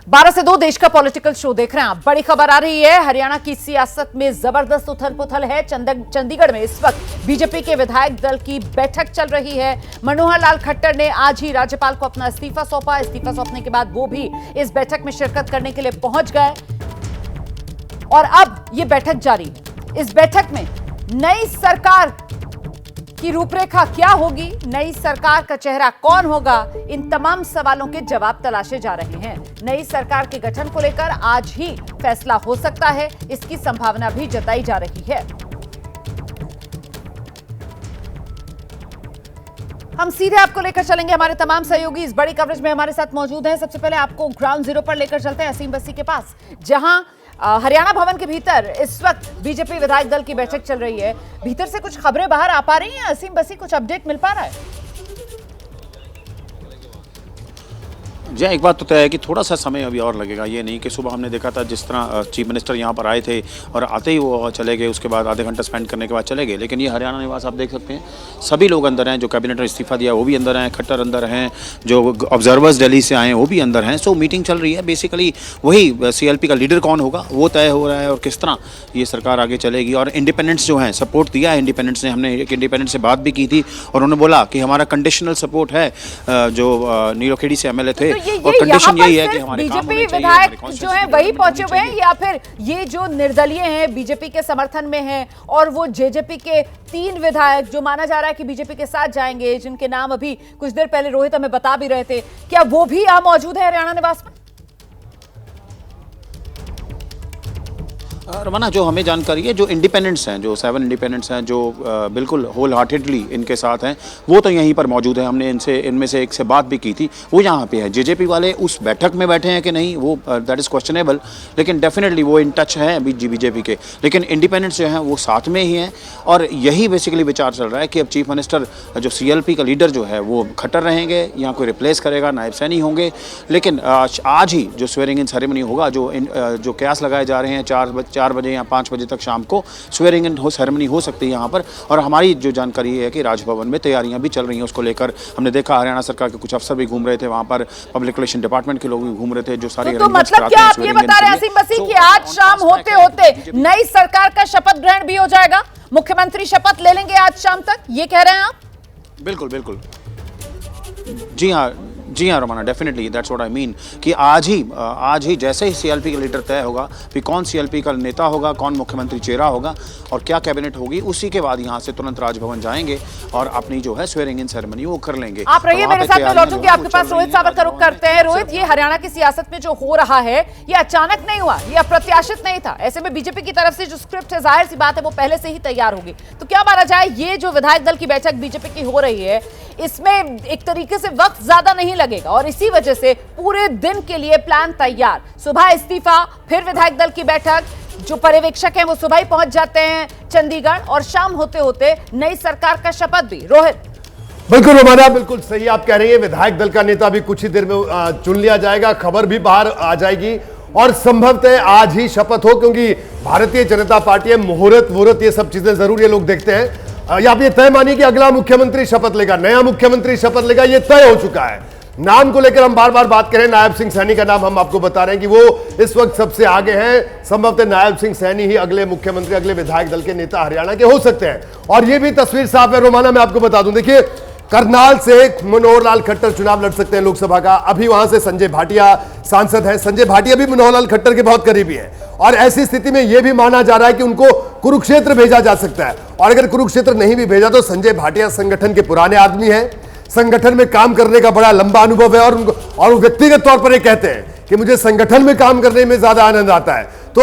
12 से 2 देश का पॉलिटिकल शो देख रहे हैं आप। बड़ी खबर आ रही है, हरियाणा की सियासत में जबरदस्त उथल पुथल है। चंडीगढ़ में इस वक्त बीजेपी के विधायक दल की बैठक चल रही है। मनोहर लाल खट्टर ने आज ही राज्यपाल को अपना इस्तीफा सौंपा। इस्तीफा सौंपने के बाद वो भी इस बैठक में शिरकत करने के लिए पहुंच गए और अब ये बैठक जारी है। इस बैठक में नई सरकार की रूपरेखा क्या होगी, नई सरकार का चेहरा कौन होगा, इन तमाम सवालों के जवाब तलाशे जा रहे हैं। नई सरकार के गठन को लेकर आज ही फैसला हो सकता है, इसकी संभावना भी जताई जा रही है। हम सीधे आपको लेकर चलेंगे, हमारे तमाम सहयोगी इस बड़ी कवरेज में हमारे साथ मौजूद हैं। सबसे पहले आपको ग्राउंड जीरो पर लेकर चलते हैं, असीम बस्सी के पास, जहां हरियाणा भवन के भीतर इस वक्त बीजेपी विधायक दल की बैठक चल रही है। भीतर से कुछ खबरें बाहर आ पा रही हैं असीम बस्सी, कुछ अपडेट मिल पा रहा है? जी, एक बात तो तय है कि थोड़ा सा समय अभी और लगेगा। ये नहीं कि सुबह हमने देखा था जिस तरह चीफ मिनिस्टर यहाँ पर आए थे और आते ही वो चले गए, उसके बाद आधे घंटा स्पेंड करने के बाद चले गए। लेकिन ये हरियाणा निवास आप देख सकते हैं, सभी लोग अंदर हैं। जो कैबिनेट ने इस्तीफा दिया वो भी अंदर हैं, खट्टर अंदर हैं, जो ऑब्जर्वर्स दिल्ली से आए हैं वो भी अंदर हैं। सो मीटिंग चल रही है। बेसिकली वही CLP का लीडर कौन होगा वो तय हो रहा है और किस तरह ये सरकार आगे चलेगी। और इंडिपेंडेंट्स जो हैं, सपोर्ट दिया है इंडिपेंडेंट्स ने। हमने एक इंडिपेंडेंट से बात भी की थी और उन्होंने बोला कि हमारा कंडीशनल सपोर्ट है। जो नीलोखेड़ी से MLA थे और कंडीशन यही है कि हमारे बीजेपी विधायक जो है वही पहुंचे हुए हैं, या फिर ये जो निर्दलीय हैं बीजेपी के समर्थन में हैं और वो JJP के 3 विधायक जो माना जा रहा है कि बीजेपी के साथ जाएंगे, जिनके नाम अभी कुछ देर पहले रोहित हमें बता भी रहे थे, क्या वो भी यहां मौजूद है हरियाणा निवास में? रवाना, जो हमें जानकारी है, जो इंडिपेंडेंट्स हैं, जो 7 इंडिपेंडेंट्स हैं, जो बिल्कुल होल हार्टेडली इनके साथ हैं, वो तो यहीं पर मौजूद है। हमने इनमें से एक से बात भी की थी, वो यहाँ पे है। JJP वाले उस बैठक में बैठे हैं कि नहीं, वो दैट इज़ क्वेश्चनेबल, लेकिन डेफिनेटली वो इन टच हैं BJP के। लेकिन इंडिपेंडेंट्स जो हैं वो साथ में ही हैं और यही बेसिकली विचार चल रहा है कि अब चीफ मिनिस्टर जो CLP का लीडर जो है वो खट्टर रहेंगे, यहाँ कोई रिप्लेस करेगा, नायब सैनी होंगे। लेकिन आज ही जो स्वेरिंग इन सेरेमनी होगा, जो कयास लगाए जा रहे हैं 4 बजे या 5 बजे तक शाम को स्वेरिंग इन सेरेमनी हो सकती है यहाँ पर। और हमारी जो जानकारी है कि राजभवन में तैयारियां भी चल रही हैं उसको लेकर। हमने देखा हरियाणा सरकार के कुछ अफसर भी घूम रहे थे वहाँ पर, पब्लिक रिलेशन डिपार्टमेंट के लोग भी घूम रहे थे, जो सारी तो मतलब क्या आप ये बता रहे हैं असीम बस्सी कि आज शाम होते होते नई सरकार का शपथ ग्रहण भी हो जाएगा, मुख्यमंत्री शपथ ले लेंगे आज शाम तक, ये कह रहे हैं आप? बिल्कुल बिल्कुल, जी हाँ Romana, definitely that's what I mean कि आज ही जैसे ही CLP का लीडर तय होगा, फिर कौन CLP का नेता होगा, कौन मुख्यमंत्री चेहरा होगा और क्या कैबिनेट होगी, उसी के बाद यहाँ से तुरंत राजभवन जाएंगे और अपनी जो है स्वेरिंग इन सेरेमनी वो कर लेंगे। आप रहिए मेरे साथ, मैं लौटूंगी आपके पास। रोहित सावत का रुख करते हैं। रोहित, ये हरियाणा की सियासत में जो हो रहा है ये अचानक नहीं हुआ, ये अप्रत्याशित नहीं था। ऐसे में बीजेपी की तरफ से जो स्क्रिप्ट है, जाहिर सी बात है वो पहले से ही तैयार होगी। तो क्या माना जाए, ये जो विधायक दल की बैठक बीजेपी की हो रही है, इसमें एक तरीके से वक्त ज्यादा नहीं लगेगा और इसी वजह से पूरे दिन के लिए प्लान तैयार। सुबह इस्तीफा, फिर विधायक दल की बैठक, जो पर्यवेक्षक हैं वो सुबह ही पहुंच जाते हैं चंडीगढ़ और शाम होते होते नई सरकार का शपथ भी। रोहित, बिल्कुल रोमाना, बिल्कुल सही आप कह रही है। विधायक दल का नेता भी कुछ ही देर में चुन लिया जाएगा, खबर भी बाहर आ जाएगी और संभवतः आज ही शपथ हो, क्योंकि भारतीय जनता पार्टी है, मुहूर्त ये सब चीजें जरूर ये लोग देखते हैं। या आप ये तय मानिए कि अगला मुख्यमंत्री शपथ लेगा, नया मुख्यमंत्री शपथ लेगा, ये तय हो चुका है। नाम को लेकर हम बार बार बात करें, नायब सिंह सैनी का नाम हम आपको बता रहे हैं कि वो इस वक्त सबसे आगे हैं। संभवतः नायब सिंह सैनी ही अगले मुख्यमंत्री, अगले विधायक दल के नेता हरियाणा के हो सकते हैं। और ये भी तस्वीर साफ है रोमाना, मैं आपको बता दूं, देखिए करनाल से मनोहर लाल खट्टर चुनाव लड़ सकते हैं लोकसभा का। अभी वहां से संजय भाटिया सांसद हैं। संजय भाटिया भी मनोहर लाल खट्टर के बहुत करीबी है और ऐसी स्थिति में यह भी माना जा रहा है कि उनको कुरुक्षेत्र भेजा जा सकता है। और अगर कुरुक्षेत्र नहीं भी भेजा तो संजय भाटिया संगठन के पुराने आदमी हैं, संगठन में काम करने का बड़ा लंबा अनुभव है और व्यक्तिगत तौर पर ये कहते हैं कि मुझे संगठन में काम करने में ज्यादा आनंद आता है। तो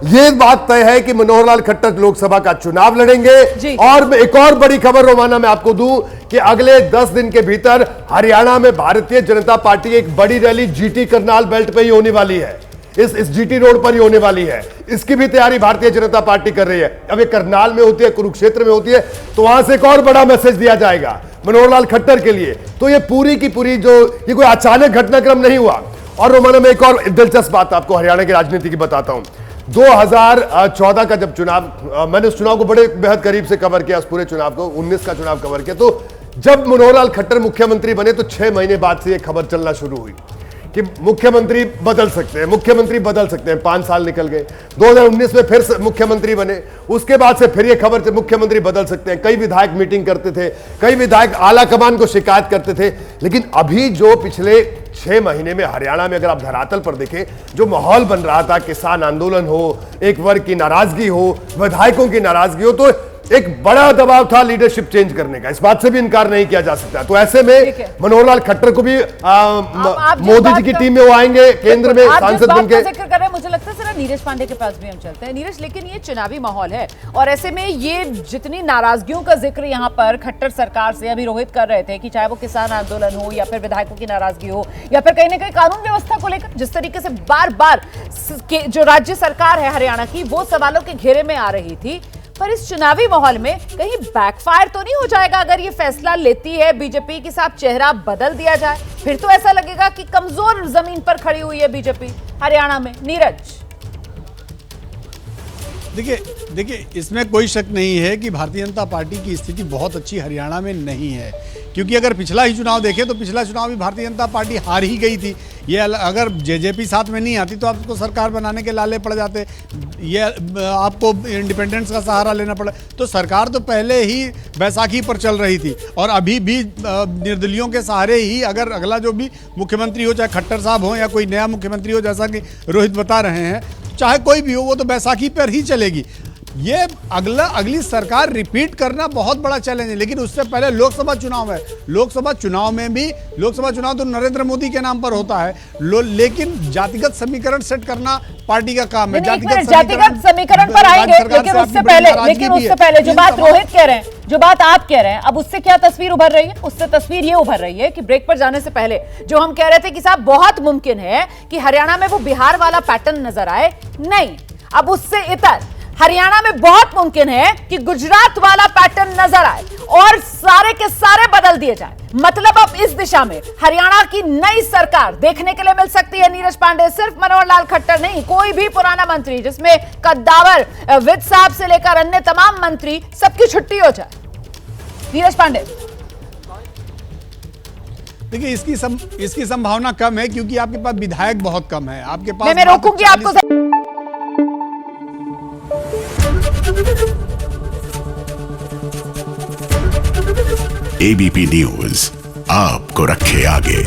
ये बात तय है कि मनोहर लाल खट्टर लोकसभा का चुनाव लड़ेंगे। और एक और बड़ी खबर रोमाना मैं आपको दूं कि अगले 10 दिन के भीतर हरियाणा में भारतीय जनता पार्टी एक बड़ी रैली GT करनाल बेल्ट पे ही होने वाली है, इस GT रोड पर ही होने वाली है। इसकी भी तैयारी भारतीय जनता पार्टी कर रही है। अब ये करनाल में होती है, कुरुक्षेत्र में होती है, तो वहां से एक और बड़ा मैसेज दिया जाएगा मनोहर लाल खट्टर के लिए। तो ये पूरी की पूरी ये कोई अचानक घटनाक्रम नहीं हुआ। और रोमाना में एक और दिलचस्प बात आपको हरियाणा की राजनीति की बताता हूं। 2014 का जब चुनाव, मैंने उस चुनाव को बड़े बेहद करीब से कवर किया, उस पूरे चुनाव को, 19 का चुनाव कवर किया। तो जब मनोहर लाल खट्टर मुख्यमंत्री बने तो 6 महीने बाद से यह खबर चलना शुरू हुई कि मुख्यमंत्री बदल सकते हैं, मुख्यमंत्री बदल सकते हैं। 5 साल निकल गए, 2019 में फिर मुख्यमंत्री बने, उसके बाद से फिर ये खबर थी मुख्यमंत्री बदल सकते हैं। कई विधायक मीटिंग करते थे, कई विधायक आला कमान को शिकायत करते थे। लेकिन अभी जो पिछले 6 महीने में हरियाणा में अगर आप धरातल पर देखें, जो माहौल बन रहा था, किसान आंदोलन हो, एक वर्ग की नाराजगी हो, विधायकों की नाराजगी हो, तो एक बड़ा दबाव था लीडरशिप चेंज करने का, इस बात से भी इनकार नहीं किया जा सकता। तो ऐसे में मनोहर लाल खट्टर को भी मोदी जी की टीम में वो आएंगे, केंद्र में सांसद बनके। जिक्र कर रहे हैं, मुझे लगता है जरा नीरज पांडे के पास भी हम चलते हैं। नीरज, लेकिन ये चुनावी माहौल है और ऐसे में ये जितनी नाराजगियों का जिक्र यहाँ पर खट्टर सरकार से अभी रोहित कर रहे थे कि चाहे वो किसान आंदोलन हो या फिर विधायकों की नाराजगी हो या फिर कहीं ना कहीं कानून व्यवस्था को लेकर जिस तरीके से बार बार जो राज्य सरकार है हरियाणा की वो सवालों के घेरे में आ रही थी, पर इस चुनावी माहौल में कहीं बैकफायर तो नहीं हो जाएगा अगर ये फैसला लेती है बीजेपी के साथ चेहरा बदल दिया जाए? फिर तो ऐसा लगेगा कि कमजोर जमीन पर खड़ी हुई है बीजेपी हरियाणा में। नीरज, देखिए इसमें कोई शक नहीं है कि भारतीय जनता पार्टी की स्थिति बहुत अच्छी हरियाणा में नहीं है, क्योंकि अगर पिछला ही चुनाव देखें तो पिछला चुनाव भी भारतीय जनता पार्टी हार ही गई थी। ये अगर जेजेपी साथ में नहीं आती तो आपको सरकार बनाने के लाले पड़ जाते, ये आपको इंडिपेंडेंस का सहारा लेना पड़ा। तो सरकार तो पहले ही बैसाखी पर चल रही थी और अभी भी निर्दलियों के सहारे ही अगर अगला जो भी मुख्यमंत्री हो, चाहे खट्टर साहब हो या कोई नया मुख्यमंत्री हो, जैसा कि रोहित बता रहे हैं, चाहे कोई भी हो, वो तो बैसाखी पर ही चलेगी। ये अगली सरकार रिपीट करना बहुत बड़ा चैलेंज है। लेकिन उससे पहले लोकसभा चुनाव है। लोकसभा चुनाव तो नरेंद्र मोदी के नाम पर होता है, लेकिन जातिगत समीकरण सेट करना पार्टी का काम है। जातिगत समीकरण पर आएंगे, लेकिन उससे पहले जो बात रोहित कह रहे हैं, जो बात आप कह रहे हैं, अब उससे क्या तस्वीर उभर रही है? उससे तस्वीर ये उभर रही है कि ब्रेक पर जाने से पहले जो हम कह रहे थे कि साहब बहुत मुमकिन है कि हरियाणा में वो बिहार वाला पैटर्न नजर आए, नहीं, अब उससे इतर हरियाणा में बहुत मुमकिन है कि गुजरात वाला पैटर्न नजर आए और सारे के सारे बदल दिए जाए। मतलब अब इस दिशा में हरियाणा की नई सरकार देखने के लिए मिल सकती है। नीरज पांडे, सिर्फ मनोहर लाल खट्टर नहीं, कोई भी पुराना मंत्री जिसमें कद्दावर विद साहब से लेकर अन्य तमाम मंत्री सबकी छुट्टी हो जाए। नीरज पांडे, देखिए इसकी संभावना कम है क्योंकि आपके पास विधायक बहुत कम है। आपके पास मैं रोकूंगी आपको। एबीपी न्यूज आपको रखे आगे।